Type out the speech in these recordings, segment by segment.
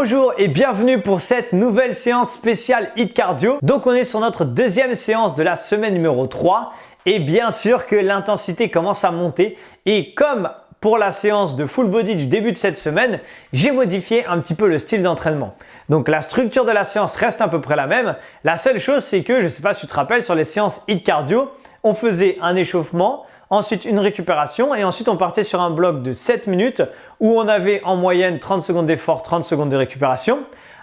Bonjour et bienvenue pour cette nouvelle séance spéciale HIIT Cardio. Donc on est sur notre deuxième séance de la semaine numéro 3 et bien sûr que l'intensité commence à monter et comme pour la séance de full body du début de cette semaine, j'ai modifié un petit peu le style d'entraînement. Donc la structure de la séance reste à peu près la même. La seule chose c'est que, je ne sais pas si tu te rappelles, sur les séances HIIT Cardio, on faisait un échauffement, ensuite une récupération et ensuite on partait sur un bloc de 7 minutes où on avait en moyenne 30 secondes d'effort, 30 secondes de récupération.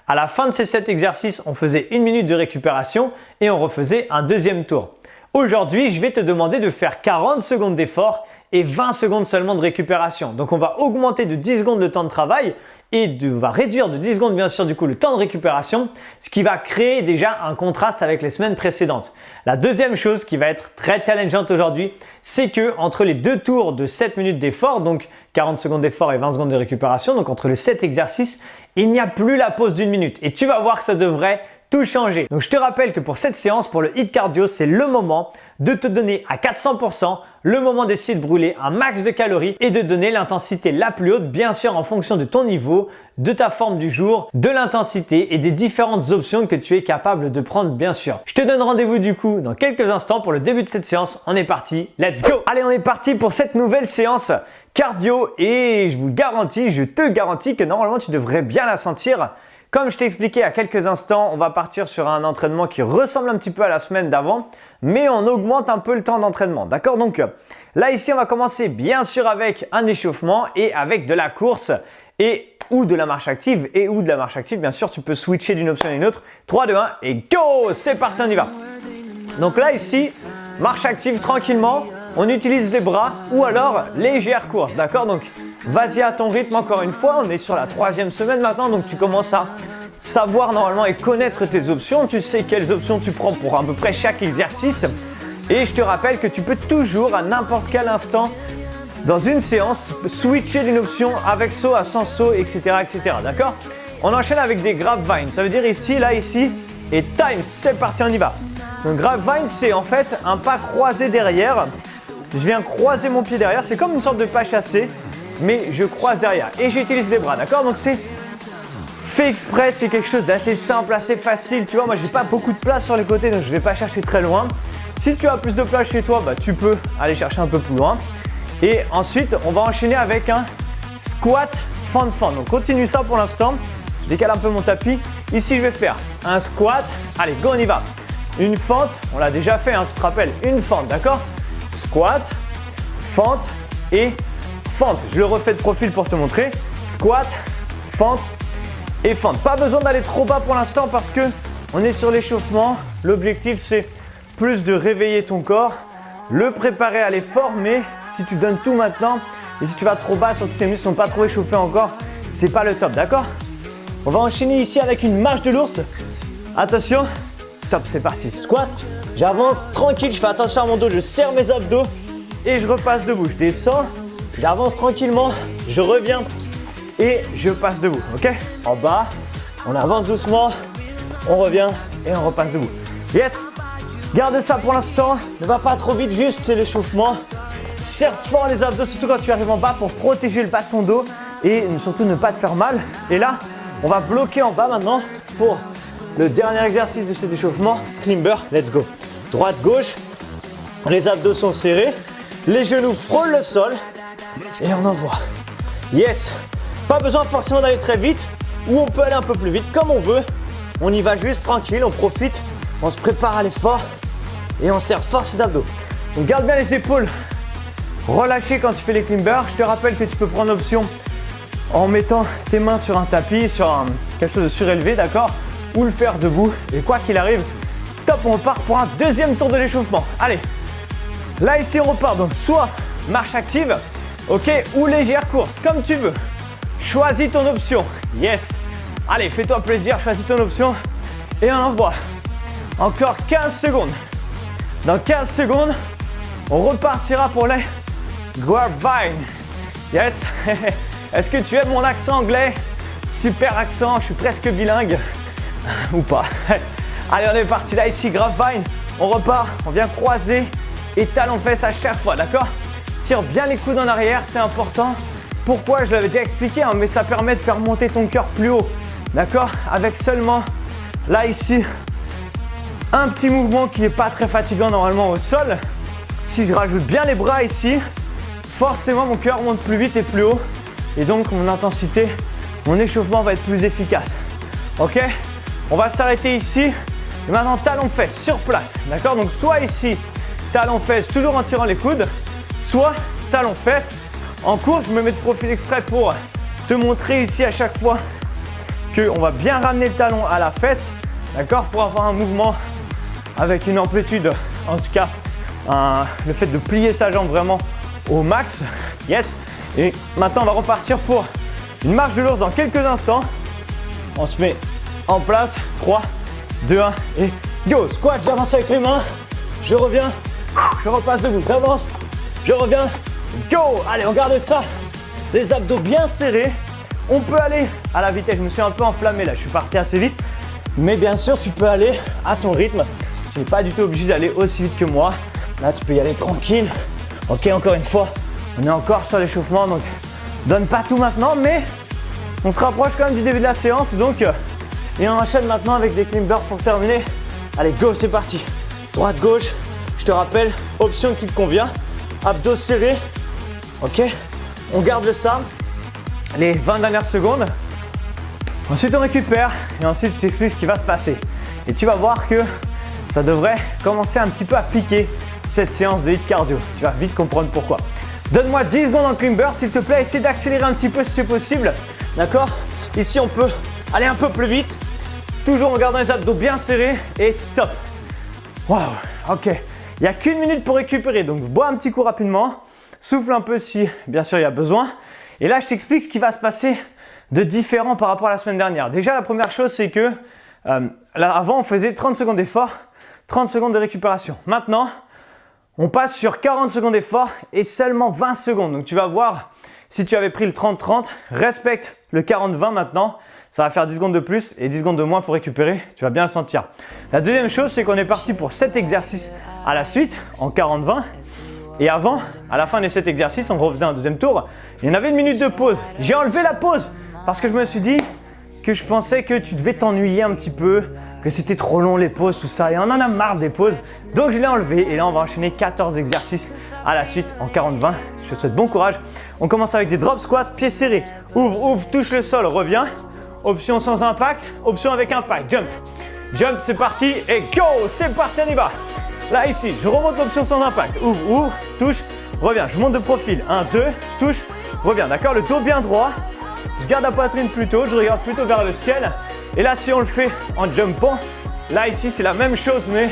À la fin de ces 7 exercices, on faisait 1 minute de récupération et on refaisait un deuxième tour. Aujourd'hui, je vais te demander de faire 40 secondes d'effort et 20 secondes seulement de récupération. Donc on va augmenter de 10 secondes le temps de travail et on va réduire de 10 secondes bien sûr du coup le temps de récupération, ce qui va créer déjà un contraste avec les semaines précédentes. La deuxième chose qui va être très challengeante aujourd'hui, c'est que entre les deux tours de 7 minutes d'effort, donc 40 secondes d'effort et 20 secondes de récupération, donc entre les 7 exercices, il n'y a plus la pause d'une minute et tu vas voir que ça devrait tout changer. Donc je te rappelle que pour cette séance, pour le HIIT Cardio, c'est le moment de te donner à 400%, le moment d'essayer de brûler un max de calories et de donner l'intensité la plus haute, bien sûr en fonction de ton niveau, de ta forme du jour, de l'intensité et des différentes options que tu es capable de prendre bien sûr. Je te donne rendez-vous du coup dans quelques instants pour le début de cette séance. On est parti, let's go! Allez, on est parti pour cette nouvelle séance cardio et je vous garantis, je te garantis que normalement tu devrais bien la sentir. Comme je t'ai expliqué à quelques instants, on va partir sur un entraînement qui ressemble un petit peu à la semaine d'avant, mais on augmente un peu le temps d'entraînement. D'accord? Donc là ici, on va commencer bien sûr avec un échauffement et avec de la course et ou de la marche active et ou de la marche active. Bien sûr, tu peux switcher d'une option à une autre. 3, 2, 1 et go! C'est parti, on y va. Donc là ici, marche active tranquillement. On utilise les bras ou alors légère course. D'accord? Donc vas-y à ton rythme encore une fois. On est sur la 3e semaine maintenant, donc tu commences à savoir normalement et connaître tes options. Tu sais quelles options tu prends pour à peu près chaque exercice. Et je te rappelle que tu peux toujours à n'importe quel instant dans une séance switcher d'une option avec saut à sans saut, etc. etc. D'accord? On enchaîne avec des grapevines. Ça veut dire ici, là, ici et time. C'est parti, on y va. Donc grapevine, c'est en fait un pas croisé derrière. Je viens croiser mon pied derrière. C'est comme une sorte de pas chassé, mais je croise derrière et j'utilise les bras. D'accord? Donc c'est fait exprès, c'est quelque chose d'assez simple, assez facile. Tu vois, moi, j'ai pas beaucoup de place sur les côtés, donc je vais pas chercher très loin. Si tu as plus de place chez toi, bah, tu peux aller chercher un peu plus loin. Et ensuite, on va enchaîner avec un squat fente. Donc continue ça pour l'instant. Je décale un peu mon tapis. Ici, je vais faire un squat. Allez, go, on y va. Une fente, on l'a déjà fait, hein, tu te rappelles, une fente, d'accord? Squat, fente et fente. Je le refais de profil pour te montrer. Squat, fente et fente. Pas besoin d'aller trop bas pour l'instant parce que on est sur l'échauffement. L'objectif, c'est plus de réveiller ton corps, le préparer à l'effort, mais si tu donnes tout maintenant et si tu vas trop bas, surtout tes muscles ne sont pas trop échauffés encore, c'est pas le top, d'accord? On va enchaîner ici avec une marche de l'ours. Attention, top, c'est parti. Squat, j'avance tranquille, je fais attention à mon dos, je serre mes abdos et je repasse debout. Je descends, j'avance tranquillement, je reviens et je passe debout, ok? En bas, on avance doucement, on revient et on repasse debout. Yes! Garde ça pour l'instant, ne va pas trop vite, juste c'est l'échauffement. Serre fort les abdos, surtout quand tu arrives en bas pour protéger le bas de ton dos et surtout ne pas te faire mal. Et là, on va bloquer en bas maintenant pour le dernier exercice de cet échauffement, climber, let's go. Droite, gauche, les abdos sont serrés, les genoux frôlent le sol et on envoie. Yes, pas besoin forcément d'aller très vite ou on peut aller un peu plus vite comme on veut. On y va juste tranquille, on profite, on se prépare à l'effort et on serre fort ses abdos. Donc garde bien les épaules relâchées quand tu fais les climbers. Je te rappelle que tu peux prendre l'option en mettant tes mains sur un tapis, sur quelque chose de surélevé, d'accord? Ou le faire debout et quoi qu'il arrive, top, on repart pour un deuxième tour de l'échauffement. Allez, là ici on repart donc soit marche active, ok, ou légère course, comme tu veux. Choisis ton option, yes. Allez, fais-toi plaisir, choisis ton option et on envoie. Encore 15 secondes. Dans 15 secondes, on repartira pour les grapevine. Yes. Est-ce que tu aimes mon accent anglais? Super accent, je suis presque bilingue. Ou pas. Allez, on est parti là, ici, grapevine. On repart, on vient croiser et talon-fesse à chaque fois, d'accord? Tire bien les coudes en arrière, c'est important. Pourquoi? Je l'avais déjà expliqué, hein, mais ça permet de faire monter ton cœur plus haut. d'accord? Avec seulement, là ici, un petit mouvement qui n'est pas très fatigant normalement au sol. Si je rajoute bien les bras ici, forcément mon cœur monte plus vite et plus haut. Et donc mon intensité, mon échauffement va être plus efficace. Ok? On va s'arrêter ici. Et maintenant, talon-fesse sur place. D'accord? Donc soit ici, talon-fesse toujours en tirant les coudes, soit talon-fesse. En course, je me mets de profil exprès pour te montrer ici à chaque fois qu'on va bien ramener le talon à la fesse. D'accord? Pour avoir un mouvement avec une amplitude, en tout cas, le fait de plier sa jambe vraiment au max. Yes. Et maintenant, on va repartir pour une marche de l'ours dans quelques instants. On se met en place. 3, 2, 1 et go. Squat, j'avance avec les mains. Je reviens. Je repasse debout. J'avance. Je reviens. Go. Allez, on garde ça. Les abdos bien serrés. On peut aller à la vitesse. Je me suis un peu enflammé là. Je suis parti assez vite. Mais bien sûr, tu peux aller à ton rythme. Tu n'es pas du tout obligé d'aller aussi vite que moi. Là, tu peux y aller tranquille. Ok, encore une fois, on est encore sur l'échauffement. Donc, donne pas tout maintenant, mais on se rapproche quand même du début de la séance. Donc, et on enchaîne maintenant avec des climbers pour terminer. Allez, go, c'est parti. Droite, gauche. Je te rappelle, option qui te convient. Abdos serrés. Ok, on garde ça. Les 20 dernières secondes. Ensuite, on récupère et ensuite, je t'explique ce qui va se passer. Et tu vas voir que ça devrait commencer un petit peu à piquer cette séance de HIIT cardio. Tu vas vite comprendre pourquoi. Donne-moi 10 secondes en climber, s'il te plaît. Essaye d'accélérer un petit peu si c'est possible. D'accord? Ici, on peut aller un peu plus vite. Toujours en gardant les abdos bien serrés et stop. Waouh, ok. Il n'y a qu'une minute pour récupérer. Donc, bois un petit coup rapidement. Souffle un peu si, bien sûr, il y a besoin. Et là, je t'explique ce qui va se passer de différent par rapport à la semaine dernière. Déjà, la première chose, c'est que là, avant, on faisait 30 secondes d'effort, 30 secondes de récupération. Maintenant, on passe sur 40 secondes d'effort et seulement 20 secondes. Donc, tu vas voir, si tu avais pris le 30-30, respecte le 40-20 maintenant. Ça va faire 10 secondes de plus et 10 secondes de moins pour récupérer. Tu vas bien le sentir. La deuxième chose, c'est qu'on est parti pour 7 exercices à la suite en 40-20. Et avant, à la fin des 7 exercices, on refaisait un deuxième tour. Et on avait une minute de pause. J'ai enlevé la pause parce que je me suis dit que je pensais que tu devais t'ennuyer un petit peu, que c'était trop long les pauses, tout ça. Et on en a marre des pauses. Donc je l'ai enlevé et là, on va enchaîner 14 exercices à la suite en 40-20. Je te souhaite bon courage. On commence avec des drop squats, pieds serrés. Ouvre, ouvre, touche le sol, reviens. Option sans impact, option avec impact. Jump, jump, c'est parti et go. C'est parti, on y va. Là, ici, je remonte l'option sans impact. Ouvre, ouvre, touche, reviens. Je monte de profil. 1, 2, touche, reviens. D'accord, le dos bien droit. Je garde la poitrine plutôt, je regarde plutôt vers le ciel. Et là, si on le fait en jumpant, là, ici, c'est la même chose, mais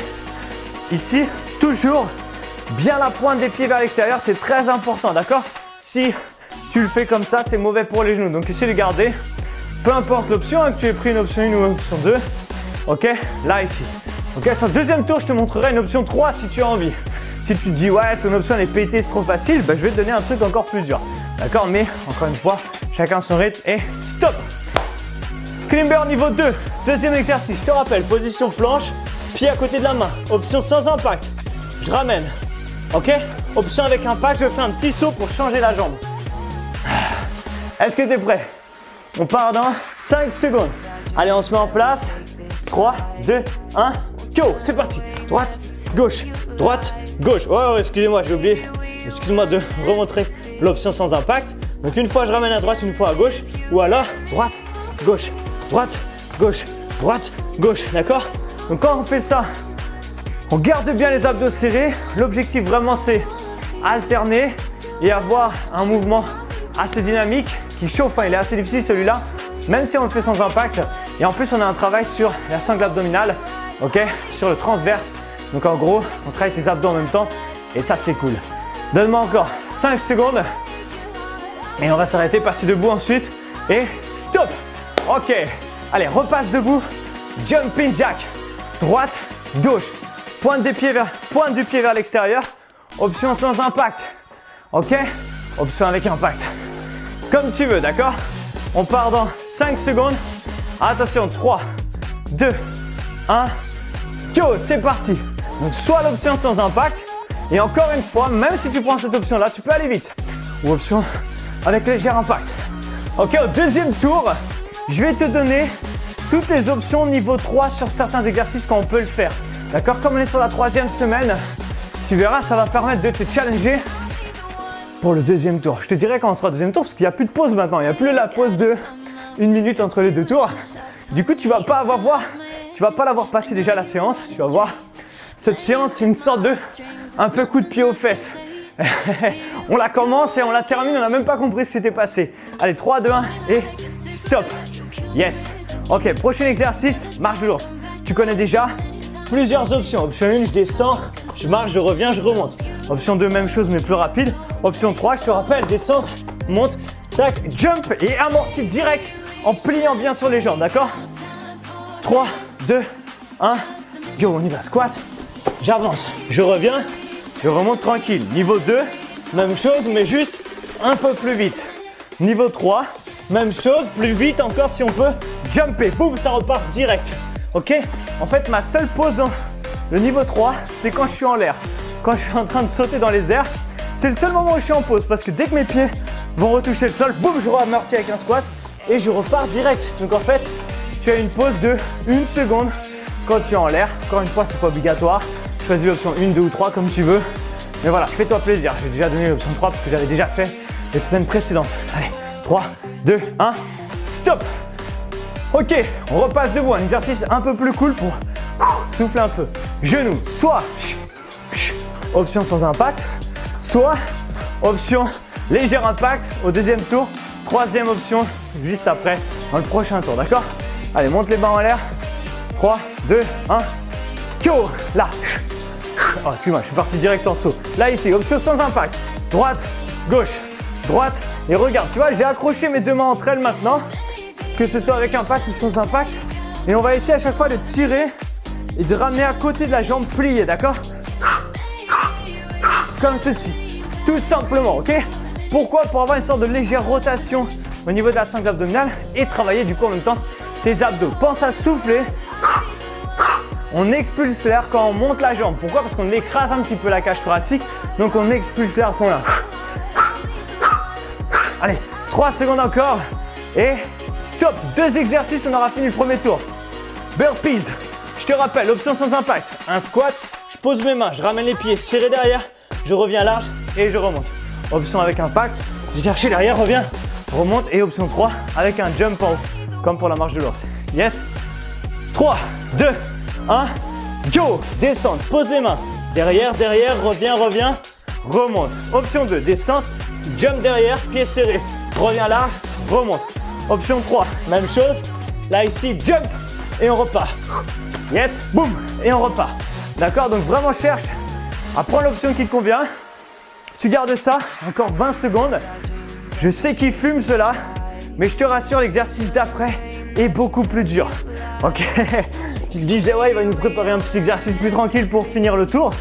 ici, toujours bien la pointe des pieds vers l'extérieur. C'est très important, d'accord? Si tu le fais comme ça, c'est mauvais pour les genoux. Donc, essaie de garder, peu importe l'option, que tu aies pris une option 1 ou une option 2. Ok, là, ici. Ok, sur le deuxième tour, je te montrerai une option 3 si tu as envie. Si tu te dis, ouais, son option elle est pétée, c'est trop facile, bah, je vais te donner un truc encore plus dur. D'accord, mais encore une fois, chacun son rythme et stop. Climber niveau 2, deuxième exercice. Je te rappelle, position planche, pied à côté de la main. Option sans impact. Je ramène. Ok, option avec impact, je fais un petit saut pour changer la jambe. Est-ce que tu es prêt? On part dans 5 secondes. Allez, on se met en place. 3, 2, 1, go, c'est parti. Droite, gauche, droite, gauche. Oh, excusez-moi, j'ai oublié. Excuse-moi de remontrer l'option sans impact. Donc une fois je ramène à droite, une fois à gauche. Ou alors droite, gauche, droite, gauche, droite, gauche. D'accord? Donc quand on fait ça, on garde bien les abdos serrés. L'objectif vraiment c'est alterner et avoir un mouvement assez dynamique qui chauffe. Il est assez difficile celui-là, même si on le fait sans impact. Et en plus, on a un travail sur la sangle abdominale, ok, sur le transverse. Donc en gros, on travaille tes abdos en même temps et ça, c'est cool. Donne-moi encore 5 secondes et on va s'arrêter, passer debout ensuite et stop. Ok, allez, repasse debout, jumping jack, droite, gauche, pointe du pied vers l'extérieur, option sans impact, ok, option avec impact. Comme tu veux, d'accord? On part dans 5 secondes. Attention, 3, 2, 1, go, c'est parti. Donc, soit l'option sans impact, et encore une fois, même si tu prends cette option-là, tu peux aller vite. Ou option avec léger impact. Ok, au deuxième tour, je vais te donner toutes les options niveau 3 sur certains exercices quand on peut le faire. D'accord? Comme on est sur la 3e semaine, tu verras, ça va permettre de te challenger pour le deuxième tour. Je te dirai quand on sera au deuxième tour parce qu'il n'y a plus de pause maintenant. Il n'y a plus la pause de 1 minute entre les deux tours. Du coup, tu vas pas l'avoir passé déjà la séance. Tu vas voir, cette séance, c'est une sorte de un peu coup de pied aux fesses. On la commence et on la termine, on n'a même pas compris ce qui s'était passé. Allez, 3, 2, 1 et stop. Yes. Ok, prochain exercice, marche de l'ours. Tu connais déjà plusieurs options. Option 1, je descends, je marche, je reviens, je remonte. Option 2, même chose mais plus rapide. Option 3, je te rappelle, descendre, monte, tac, jump et amorti direct en pliant bien sur les jambes, d'accord? 3, 2, 1, go, on y va, squat. J'avance, je reviens, je remonte tranquille. Niveau 2, même chose mais juste un peu plus vite. Niveau 3, même chose, plus vite encore si on peut jumper. Boum, ça repart direct. Ok? En fait, ma seule pause dans le niveau 3, c'est quand je suis en l'air. Quand je suis en train de sauter dans les airs, c'est le seul moment où je suis en pause parce que dès que mes pieds vont retoucher le sol, boum, je re-amortis avec un squat et je repars direct. Donc en fait, tu as une pause de 1 seconde quand tu es en l'air. Encore une fois, c'est pas obligatoire. Choisis l'option 1, 2 ou 3 comme tu veux. Mais voilà, fais-toi plaisir. J'ai déjà donné l'option 3 parce que j'avais déjà fait les semaines précédentes. Allez, 3, 2, 1, stop. Ok, on repasse debout. Un exercice un peu plus cool pour souffler un peu. Genoux, soit option sans impact, soit option léger impact au deuxième tour. Troisième option juste après dans le prochain tour, d'accord? Allez, monte les bras en l'air. 3, 2, 1, go. Là. Oh, excuse-moi, je suis parti direct en saut. Là, ici, option sans impact. Droite, gauche, droite. Et regarde, tu vois, j'ai accroché mes deux mains entre elles maintenant, que ce soit avec impact ou sans impact. Et on va essayer à chaque fois de tirer et de ramener à côté de la jambe pliée, d'accord? Comme ceci, tout simplement, ok? Pourquoi? Pour avoir une sorte de légère rotation au niveau de la sangle abdominale et travailler du coup en même temps tes abdos. Pense à souffler. On expulse l'air quand on monte la jambe. Pourquoi? Parce qu'on écrase un petit peu la cage thoracique. Donc on expulse l'air à ce moment-là. Allez, 3 secondes encore. Et stop. 2 exercices, on aura fini le premier tour. Burpees. Je te rappelle, option sans impact. Un squat, je pose mes mains, je ramène les pieds serrés derrière. Je reviens large et je remonte. Option avec impact, je cherche derrière, reviens, remonte. Et option 3 avec un jump en haut, comme pour la marche de l'ours. Yes. 3, 2, 1, go. Descente, pose les mains. Derrière, derrière, reviens, reviens, remonte. Option 2, descente, jump derrière, pieds serrés. Reviens large, remonte. Option 3, même chose. Là, ici, jump et on repart. Yes, boum, et on repart. D'accord, donc vraiment cherche à prendre l'option qui te convient. Tu gardes ça, encore 20 secondes. Je sais qu'il fume cela, mais je te rassure, l'exercice d'après est beaucoup plus dur. Ok, tu te disais, ouais, il va nous préparer un petit exercice plus tranquille pour finir le tour.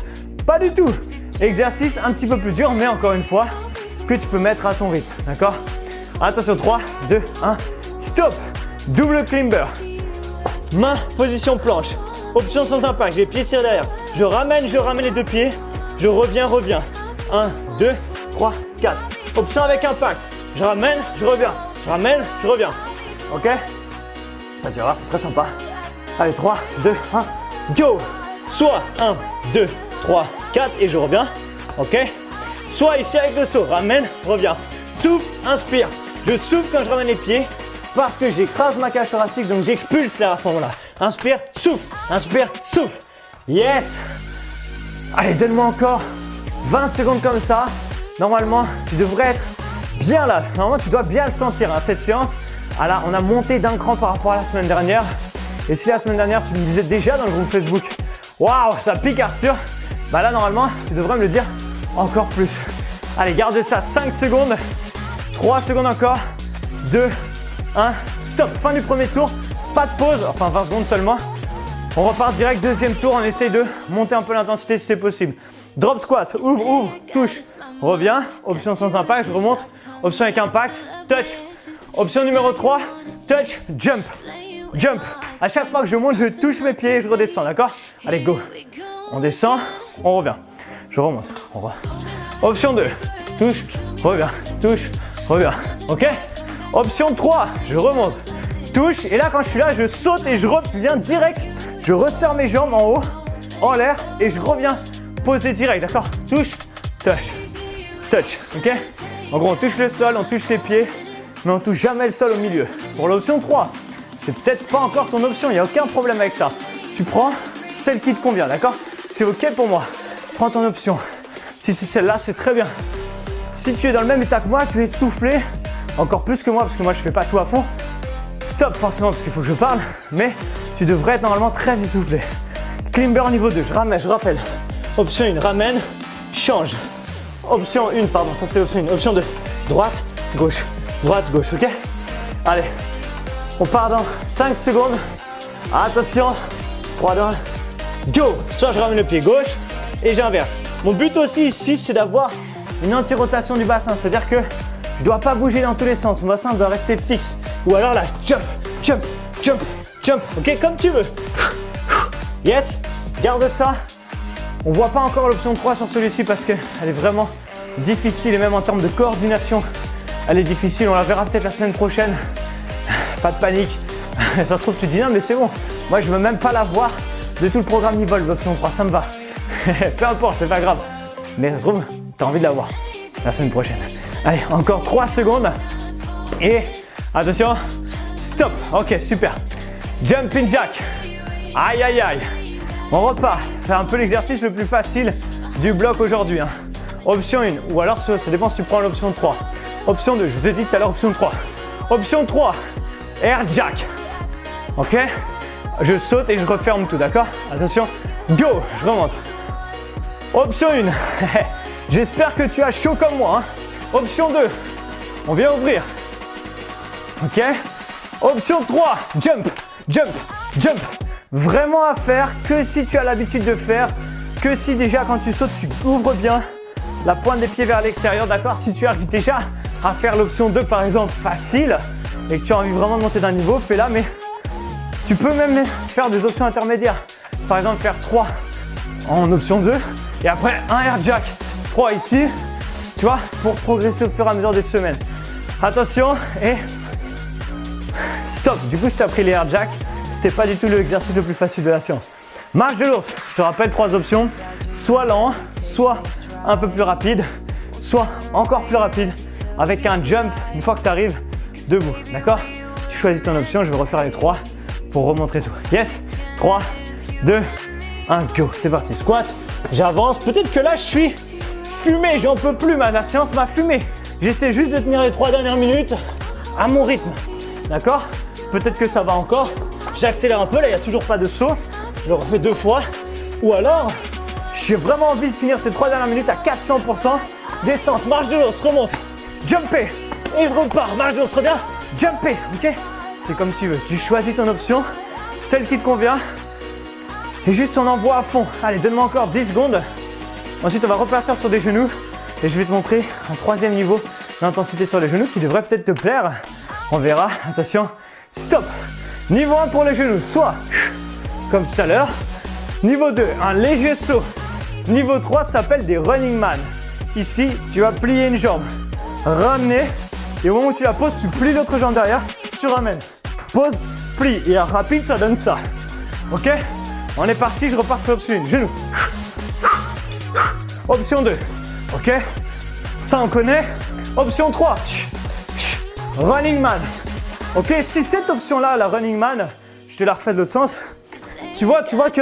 Pas du tout. Exercice un petit peu plus dur, mais encore une fois, que tu peux mettre à ton rythme. D'accord? Attention, 3, 2, 1, stop. Double climber. Main, position planche. Option sans impact, j'ai les pieds serrés derrière. Je ramène les deux pieds. Je reviens. 1, 2, 3, 4. Option avec impact. Je ramène, je reviens. Je ramène, je reviens. Ok? Tu vas voir, c'est très sympa. Allez, 3, 2, 1, go! Soit 1, 2, 3, 4 et je reviens. Ok? Soit ici avec le saut. Ramène, reviens. Souffle, inspire. Je souffle quand je ramène les pieds parce que j'écrase ma cage thoracique, donc j'expulse l'air à ce moment-là. Inspire, souffle. Inspire, souffle. Yes! Allez, donne-moi encore 20 secondes comme ça. Normalement, tu devrais être bien là. Normalement, tu dois bien le sentir. Hein. Cette séance, là, on a monté d'un cran par rapport à la semaine dernière. Et si la semaine dernière, tu me disais déjà dans le groupe Facebook, waouh, ça pique Arthur, bah là, normalement, tu devrais me le dire encore plus. Allez, garde ça 5 secondes. 3 secondes encore. 2, 1, stop. Fin du premier tour. Pas de pause, enfin 20 secondes seulement. On repart direct, deuxième tour. On essaye de monter un peu l'intensité si c'est possible. Drop squat, ouvre, touche, reviens. Option sans impact, je remonte. Option avec impact, touch. Option numéro 3, touch, jump. Jump. À chaque fois que je monte, je touche mes pieds et je redescends, d'accord? Allez, go. On descend, on revient. Je remonte, on revient. Option 2, touche, reviens. Ok? Option 3, je remonte. touche. Et là, quand je suis là, je saute et je reviens direct. Je resserre mes jambes en haut, en l'air et je reviens poser direct, d'accord? Touche, touch, touch, ok? En gros, on touche le sol, on touche les pieds, mais on touche jamais le sol au milieu. Pour l'option 3, c'est peut-être pas encore ton option, il n'y a aucun problème avec ça. Tu prends celle qui te convient, d'accord? C'est ok pour moi. Prends ton option. Si c'est celle-là, c'est très bien. Si tu es dans le même état que moi, tu es soufflé encore plus que moi, parce que moi je fais pas tout à fond. Stop forcément, parce qu'il faut que je parle, mais tu devrais être normalement très essoufflé. Climber niveau 2, je rappelle. Option 1, ramène, change. Option 1, pardon, ça c'est option 1. Option 2, droite, gauche, ok? Allez, on part dans 5 secondes. Attention, 3, 2, 1, go! Soit je ramène le pied gauche et j'inverse. Mon but aussi ici, c'est d'avoir une anti-rotation du bassin, c'est-à-dire que je ne dois pas bouger dans tous les sens, mon bassin doit rester fixe. Ou alors là, jump, jump, jump, jump, ok, comme tu veux. Yes, garde ça. On ne voit pas encore l'option 3 sur celui-ci parce qu'elle est vraiment difficile et même en termes de coordination, elle est difficile. On la verra peut-être la semaine prochaine. Pas de panique. Ça se trouve, tu te dis non, mais c'est bon. Moi, je ne veux même pas la voir de tout le programme Nivol, l'option 3, ça me va. Peu importe, c'est pas grave. Mais ça se trouve, tu as envie de la voir la semaine prochaine. Allez, encore 3 secondes. Et attention, stop. Ok, super. Jumping jack. Aïe, aïe, aïe. On repart. C'est un peu l'exercice le plus facile du bloc aujourd'hui. Hein. Option 1. Ou alors, ça dépend si tu prends l'option 3. Option 2. Je vous ai dit tout à l'heure, option 3. Option 3. Air jack. Ok. Je saute et je referme tout, d'accord? Attention. Go. Je remonte. Option 1. J'espère que tu as chaud comme moi. Hein. Option 2. On vient ouvrir. Ok. Option 3. Jump, jump, jump. Vraiment à faire que si tu as l'habitude de faire, que si déjà quand tu sautes, tu ouvres bien la pointe des pieds vers l'extérieur, d'accord? Si tu arrives déjà à faire l'option 2 par exemple facile et que tu as envie vraiment de monter d'un niveau, fais-la, mais tu peux même faire des options intermédiaires. Par exemple, faire 3 en option 2 et après un air jack, 3 ici, tu vois, pour progresser au fur et à mesure des semaines. Attention et stop. Du coup, si tu as pris les air jack, c'était pas du tout l'exercice le plus facile de la séance. Marche de l'ours. Je te rappelle 3 options. Soit lent, soit un peu plus rapide, soit encore plus rapide avec un jump une fois que tu arrives debout. D'accord? Tu choisis ton option. Je vais refaire les 3 pour remontrer tout. Yes? 3, 2, 1, go. C'est parti. Squat. J'avance. Peut-être que là, je suis fumé. J'en peux plus. La séance m'a fumé. J'essaie juste de tenir les 3 dernières minutes à mon rythme. D'accord? Peut-être que ça va encore. J'accélère un peu, là il n'y a toujours pas de saut. Je le refais 2 fois. Ou alors, j'ai vraiment envie de finir ces 3 dernières minutes à 400%. Descente, marche de l'os, remonte, jumper. Et je repars, marche de l'os, reviens, jumper. Ok? C'est comme tu veux. Tu choisis ton option, celle qui te convient. Et juste on envoie à fond. Allez, donne-moi encore 10 secondes. Ensuite, on va repartir sur des genoux. Et je vais te montrer un 3e niveau d'intensité sur les genoux qui devrait peut-être te plaire. On verra. Attention, stop. Niveau 1 pour les genoux, soit comme tout à l'heure. Niveau 2, un léger saut. Niveau 3 s'appelle des running man. Ici, tu vas plier une jambe, ramener, et au moment où tu la poses, tu plies l'autre jambe derrière, tu ramènes. Pose, plie, et rapide, ça donne ça. Ok? On est parti, je repars sur l'option 1. Genou. Option 2. Ok? Ça, on connaît. Option 3. Running man. Ok, si cette option-là, la running man, je te la refais de l'autre sens, tu vois que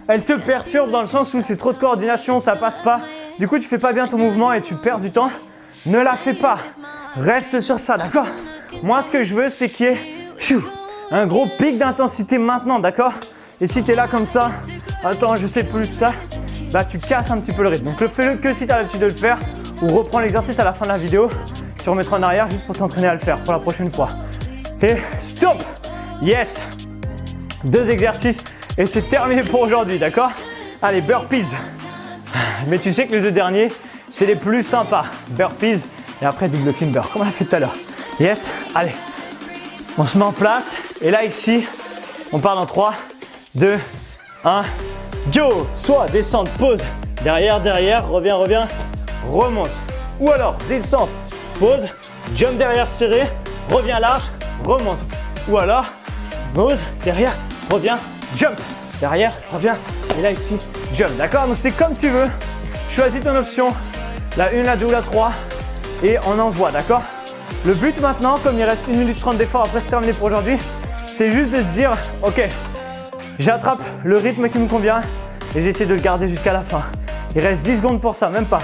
elle te perturbe dans le sens où c'est trop de coordination, ça passe pas. Du coup, tu fais pas bien ton mouvement et tu perds du temps. Ne la fais pas. Reste sur ça, d'accord? Moi, ce que je veux, c'est qu'il y ait un gros pic d'intensité maintenant, d'accord? Et si tu es là comme ça, attends, je sais plus de ça, bah tu casses un petit peu le rythme. Donc, fais-le que si tu as l'habitude de le faire ou reprends l'exercice à la fin de la vidéo. Tu remettras en arrière juste pour t'entraîner à le faire pour la prochaine fois. Et stop! Yes! 2 exercices et c'est terminé pour aujourd'hui, d'accord? Allez, burpees. Mais tu sais que les 2 derniers, c'est les plus sympas. Burpees et après double climber, comme on l'a fait tout à l'heure. Yes? Allez, on se met en place. Et là, ici, on part dans 3, 2, 1, go! Soit descente, pause, derrière, reviens, remonte. Ou alors, descente, pause, jump derrière serré, reviens large, remonte. Ou alors, pause, derrière, reviens, jump. Derrière, reviens. Et là, ici, jump. D'accord? Donc, c'est comme tu veux. Choisis ton option. La 1, la 2 ou la 3. Et on envoie, d'accord? Le but maintenant, comme il reste 1 minute 30 d'effort, après c'est terminé pour aujourd'hui, c'est juste de se dire, ok, j'attrape le rythme qui me convient et j'essaie de le garder jusqu'à la fin. Il reste 10 secondes pour ça, même pas.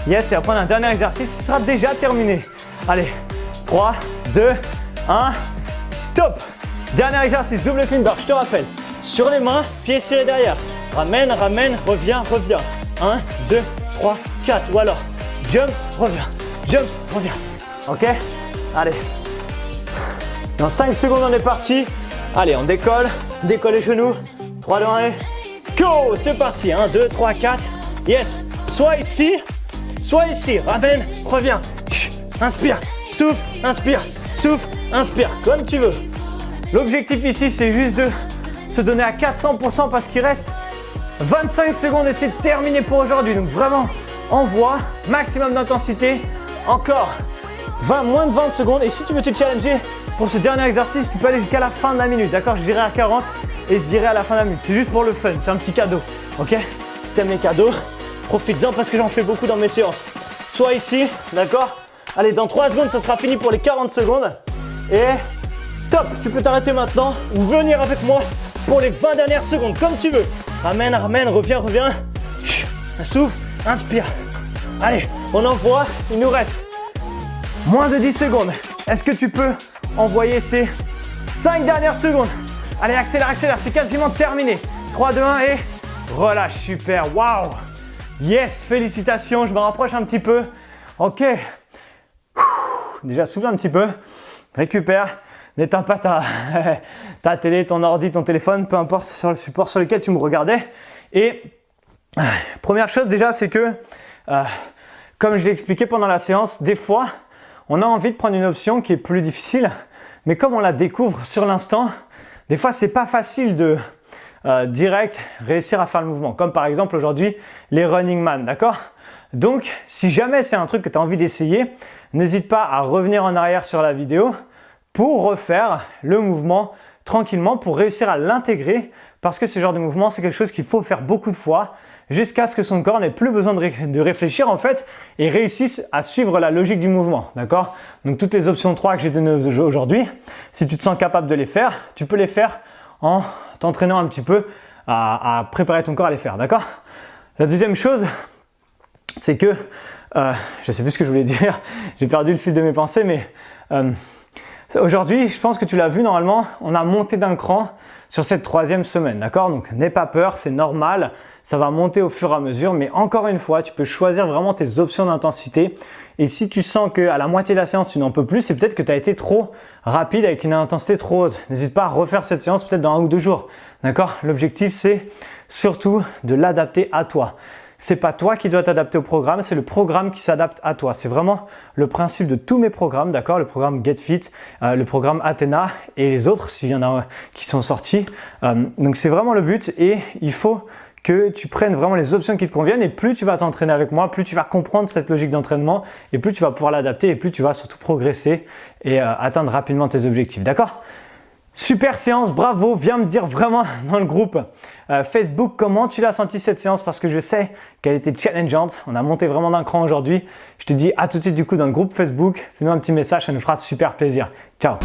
Yes, et après un dernier exercice, ce sera déjà terminé. Allez, 3, 2, 1, stop. Dernier exercice, double clean bar, je te rappelle. Sur les mains, pieds serrés derrière. Ramène, ramène, reviens, reviens. 1, 2, 3, 4. Ou alors, jump, reviens. Jump, reviens. Ok? Allez. Dans 5 secondes, on est parti. Allez, on décolle les genoux. 3, 2, 1 et go! C'est parti. 1, 2, 3, 4. Yes. Soit ici. Ramène, reviens. Inspire, souffle, inspire, souffle, inspire. Comme tu veux. L'objectif ici, c'est juste de se donner à 400% parce qu'il reste 25 secondes et c'est terminé pour aujourd'hui. Donc vraiment, envoie, maximum d'intensité. Encore moins de 20 secondes. Et si tu veux te challenger pour ce dernier exercice, tu peux aller jusqu'à la fin de la minute. D'accord? Je dirais à 40 et je dirais à la fin de la minute. C'est juste pour le fun, c'est un petit cadeau. Ok? Si tu aimes les cadeaux, profites-en parce que j'en fais beaucoup dans mes séances. Soit ici, d'accord? Allez, dans 3 secondes, ça sera fini pour les 40 secondes. Et top, tu peux t'arrêter maintenant ou venir avec moi pour les 20 dernières secondes, comme tu veux. Ramène, ramène, reviens, reviens. Souffle, inspire. Allez, on envoie, il nous reste moins de 10 secondes. Est-ce que tu peux envoyer ces 5 dernières secondes? Allez, accélère, accélère, c'est quasiment terminé. 3, 2, 1 et relâche, super, waouh. Yes, félicitations, je me rapproche un petit peu. Ok. Déjà, souffle un petit peu, récupère. N'éteins pas ta télé, ton ordi, ton téléphone, peu importe sur le support sur lequel tu me regardais. Et première chose déjà, c'est que, comme je l'ai expliqué pendant la séance, des fois, on a envie de prendre une option qui est plus difficile, mais comme on la découvre sur l'instant, des fois, c'est pas facile de direct réussir à faire le mouvement. Comme par exemple aujourd'hui, les running man, d'accord? Donc, si jamais c'est un truc que tu as envie d'essayer, n'hésite pas à revenir en arrière sur la vidéo pour refaire le mouvement tranquillement, pour réussir à l'intégrer parce que ce genre de mouvement, c'est quelque chose qu'il faut faire beaucoup de fois jusqu'à ce que son corps n'ait plus besoin de réfléchir en fait et réussisse à suivre la logique du mouvement, d'accord? Donc toutes les options 3 que j'ai données aujourd'hui, si tu te sens capable de les faire, tu peux les faire en t'entraînant un petit peu à préparer ton corps à les faire, d'accord? La deuxième chose, c'est que, je sais plus ce que je voulais dire, j'ai perdu le fil de mes pensées, mais aujourd'hui, je pense que tu l'as vu normalement, on a monté d'un cran sur cette 3e semaine, d'accord? Donc n'aie pas peur, c'est normal, ça va monter au fur et à mesure, mais encore une fois, tu peux choisir vraiment tes options d'intensité. Et si tu sens qu'à la moitié de la séance, tu n'en peux plus, c'est peut-être que tu as été trop rapide avec une intensité trop haute. N'hésite pas à refaire cette séance peut-être dans 1 ou 2 jours, d'accord? L'objectif, c'est surtout de l'adapter à toi. C'est pas toi qui dois t'adapter au programme, c'est le programme qui s'adapte à toi. C'est vraiment le principe de tous mes programmes, d'accord? Le programme Get Fit, le programme Athena et les autres, s'il y en a qui sont sortis. Donc c'est vraiment le but et il faut que tu prennes vraiment les options qui te conviennent et plus tu vas t'entraîner avec moi, plus tu vas comprendre cette logique d'entraînement et plus tu vas pouvoir l'adapter et plus tu vas surtout progresser et atteindre rapidement tes objectifs, d'accord? Super séance, bravo, viens me dire vraiment dans le groupe Facebook comment tu l'as senti cette séance parce que je sais qu'elle était challengeante, on a monté vraiment d'un cran aujourd'hui. Je te dis à tout de suite du coup dans le groupe Facebook, fais-nous un petit message, ça nous fera super plaisir. Ciao!